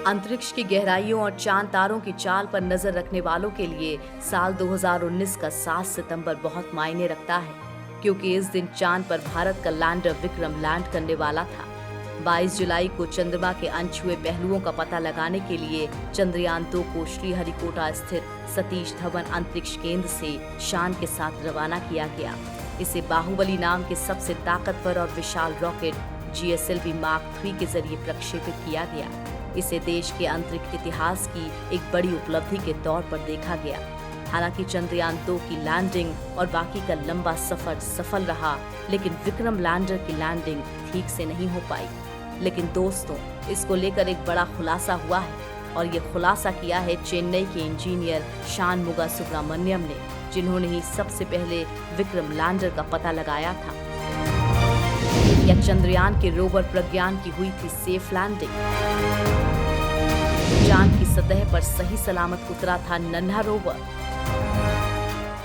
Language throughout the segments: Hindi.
अंतरिक्ष की गहराइयों और चांद तारों की चाल पर नजर रखने वालों के लिए साल 2019 का 7 सितंबर बहुत मायने रखता है, क्योंकि इस दिन चांद पर भारत का लैंडर विक्रम लैंड करने वाला था। 22 जुलाई को चंद्रमा के अनछुए पहलुओं का पता लगाने के लिए चंद्रयान 2 को श्रीहरिकोटा स्थित सतीश धवन अंतरिक्ष केंद्र से शान के साथ रवाना किया गया। इसे बाहुबली नाम के सबसे ताकतवर और विशाल रॉकेट GSLV मार्क 3 के जरिए प्रक्षेपित किया गया। इसे देश के अंतरिक्ष इतिहास की एक बड़ी उपलब्धि के तौर पर देखा गया। हालांकि चंद्रयान 2 की लैंडिंग और बाकी का लंबा सफर सफल रहा, लेकिन विक्रम लैंडर की लैंडिंग ठीक से नहीं हो पाई। लेकिन दोस्तों, इसको लेकर एक बड़ा खुलासा हुआ है, और ये खुलासा किया है चेन्नई के इंजीनियर शानमुगा सुब्रमण्यम ने, जिन्होंने ही सबसे पहले विक्रम लैंडर का पता लगाया था। या चंद्रयान के रोवर प्रज्ञान की हुई थी सेफ लैंडिंग? चांद की सतह पर सही सलामत उतरा था नन्हा रोवर?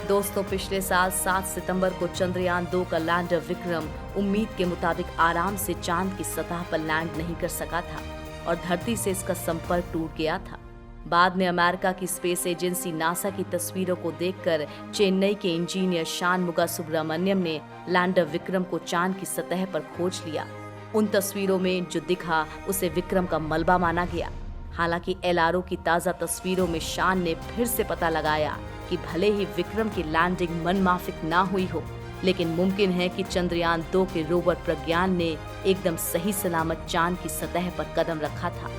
दोस्तों, पिछले साल 7 सितंबर को चंद्रयान 2 का लैंडर विक्रम उम्मीद के मुताबिक आराम से चांद की सतह पर लैंड नहीं कर सका था और धरती से इसका संपर्क टूट गया था। बाद में अमेरिका की स्पेस एजेंसी नासा की तस्वीरों को देखकर चेन्नई के इंजीनियर शानमुगा सुब्रमण्यम ने लैंडर विक्रम को चांद की सतह पर खोज लिया। उन तस्वीरों में जो दिखा उसे विक्रम का मलबा माना गया। हालांकि LRO की ताज़ा तस्वीरों में शान ने फिर से पता लगाया कि भले ही विक्रम की लैंडिंग मनमाफिक ना हुई हो, लेकिन मुमकिन है कि चंद्रयान 2 के रोवर प्रज्ञान ने एकदम सही सलामत चांद की सतह पर कदम रखा था।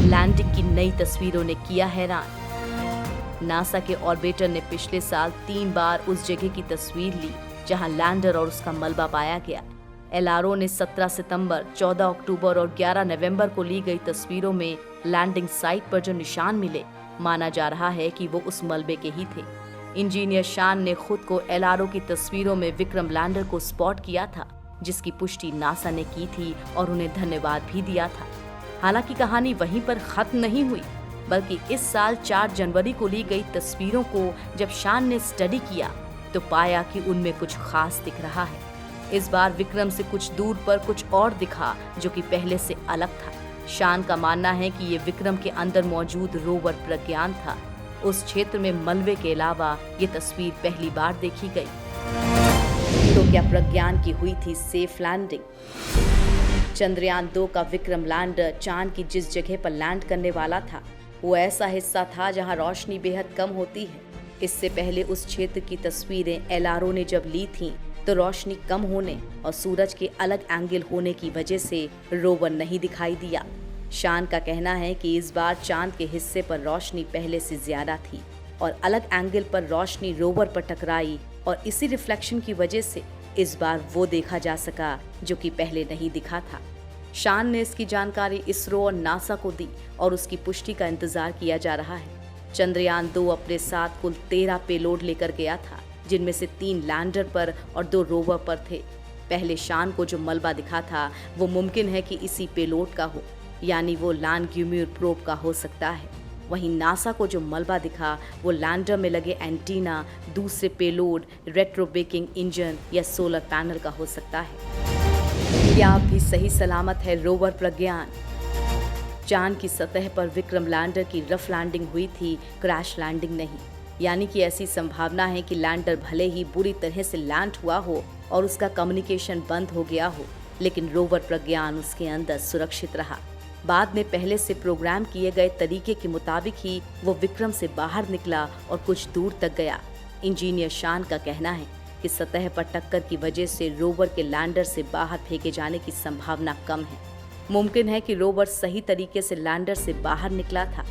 लैंडिंग की नई तस्वीरों ने किया हैरान। नासा के ऑर्बिटर ने पिछले साल 3 बार उस जगह की तस्वीर ली जहां लैंडर और उसका मलबा पाया गया। LRO ने 17 सितंबर, 14 अक्टूबर और 11 नवंबर को ली गई तस्वीरों में लैंडिंग साइट पर जो निशान मिले, माना जा रहा है कि वो उस मलबे के ही थे। इंजीनियर शान ने खुद को LRO की तस्वीरों में विक्रम लैंडर को स्पॉट किया था, जिसकी पुष्टि नासा ने की थी और उन्हें धन्यवाद भी दिया था। हालांकि कहानी वहीं पर खत्म नहीं हुई, बल्कि इस साल 4 जनवरी को ली गई तस्वीरों को जब शान ने स्टडी किया तो पाया कि उनमें कुछ खास दिख रहा है। इस बार विक्रम से कुछ दूर पर कुछ और दिखा जो कि पहले से अलग था। शान का मानना है कि ये विक्रम के अंदर मौजूद रोवर प्रज्ञान था। उस क्षेत्र में मलबे के अलावा ये तस्वीर पहली बार देखी गई। तो क्या प्रज्ञान की हुई थी सेफ लैंडिंग? चंद्रयान 2 का विक्रम लैंडर चांद की जिस जगह पर लैंड करने वाला था, वो ऐसा हिस्सा था जहां रोशनी बेहद कम होती है। इससे पहले उस क्षेत्र की तस्वीरें LRO ने जब ली थीं, तो रोशनी कम होने और सूरज के अलग एंगल होने की वजह से रोवर नहीं दिखाई दिया। शान का कहना है कि इस बार चांद के हिस्से पर रोशनी पहले से ज्यादा थी और अलग एंगल पर रोशनी रोवर पर टकराई, और इसी रिफ्लेक्शन की वजह से इस बार वो देखा जा सका जो कि पहले नहीं दिखा था। शान ने इसकी जानकारी इसरो और नासा को दी और उसकी पुष्टि का इंतजार किया जा रहा है। चंद्रयान 2 अपने साथ कुल 13 पेलोड लेकर गया था, जिनमें से 3 लैंडर पर और 2 रोवर पर थे। पहले शान को जो मलबा दिखा था वो मुमकिन है कि इसी पेलोड का हो, यानी वो लैंडग्यूम्यूर प्रोब का हो सकता है। वहीं नासा को जो मलबा दिखा वो लैंडर में लगे एंटीना, दूसरे पेलोड, रेट्रोबेकिंग इंजन या सोलर पैनल का हो सकता है। क्या अब भी सही सलामत है रोवर प्रज्ञान? चांद की सतह पर विक्रम लैंडर की रफ लैंडिंग हुई थी, क्रैश लैंडिंग नहीं। यानी कि ऐसी संभावना है कि लैंडर भले ही बुरी तरह से लैंड हुआ हो और उसका कम्युनिकेशन बंद हो गया हो, लेकिन रोवर प्रज्ञान उसके अंदर सुरक्षित रहा। बाद में पहले से प्रोग्राम किए गए तरीके के मुताबिक ही वो विक्रम से बाहर निकला और कुछ दूर तक गया। इंजीनियर शान का कहना है कि सतह पर टक्कर की वजह से रोवर के लैंडर से बाहर फेंके जाने की संभावना कम है। मुमकिन है कि रोवर सही तरीके से लैंडर से बाहर निकला था।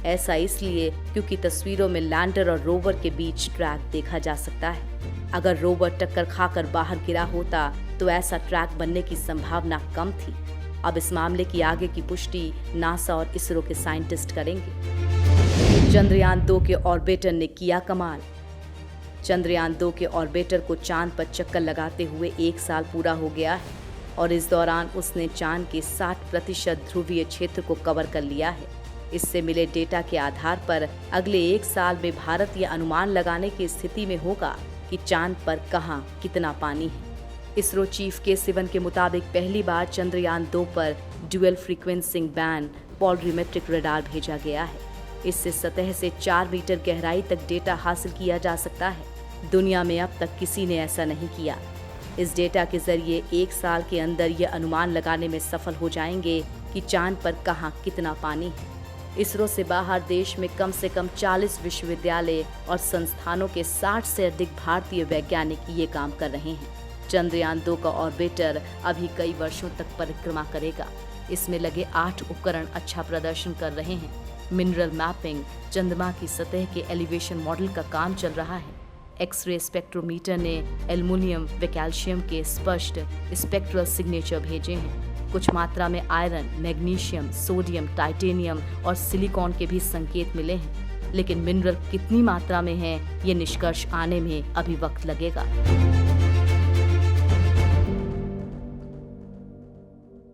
ऐसा इसलिए क्योंकि तस्वीरों में लैंडर और रोवर के बीच ट्रैक देखा जा सकता है। अगर रोवर टक्कर खाकर बाहर गिरा होता तो ऐसा ट्रैक बनने की संभावना कम थी। अब इस मामले की आगे की पुष्टि नासा और इसरो के साइंटिस्ट करेंगे। चंद्रयान 2 के ऑर्बिटर ने किया कमाल। चंद्रयान 2 के ऑर्बिटर को चांद पर चक्कर लगाते हुए 1 साल पूरा हो गया है और इस दौरान उसने चांद के 60% ध्रुवीय क्षेत्र को कवर कर लिया है। इससे मिले डेटा के आधार पर अगले 1 साल में भारत ये अनुमान लगाने की स्थिति में होगा कि चांद पर कहाँ कितना पानी है। इसरो चीफ के सिवन के मुताबिक पहली बार चंद्रयान 2 पर ड्यूअल फ्रीक्वेंसिंग बैंड पोलरीमेट्रिक रडार भेजा गया है। इससे सतह से 4 मीटर गहराई तक डेटा हासिल किया जा सकता है। दुनिया में अब तक किसी ने ऐसा नहीं किया। इस डेटा के जरिए 1 साल के अंदर ये अनुमान लगाने में सफल हो जाएंगे कि चांद पर कहाँ कितना पानी है। इसरो से बाहर देश में कम से कम 40 विश्वविद्यालय और संस्थानों के 60 से अधिक भारतीय वैज्ञानिक ये काम कर रहे हैं। चंद्रयान 2 का ऑर्बिटर अभी कई वर्षों तक परिक्रमा करेगा। इसमें लगे 8 उपकरण अच्छा प्रदर्शन कर रहे हैं। मिनरल मैपिंग, चंद्रमा की सतह के एलिवेशन मॉडल का काम चल रहा है। एक्सरे स्पेक्ट्रोमीटर ने एल्युमिनियम व कैल्शियम के स्पष्ट स्पेक्ट्रल सिग्नेचर भेजे हैं। कुछ मात्रा में आयरन, मैग्नीशियम, सोडियम, टाइटेनियम और सिलिकॉन के भी संकेत मिले हैं, लेकिन मिनरल कितनी मात्रा में है ये निष्कर्ष आने में अभी वक्त लगेगा।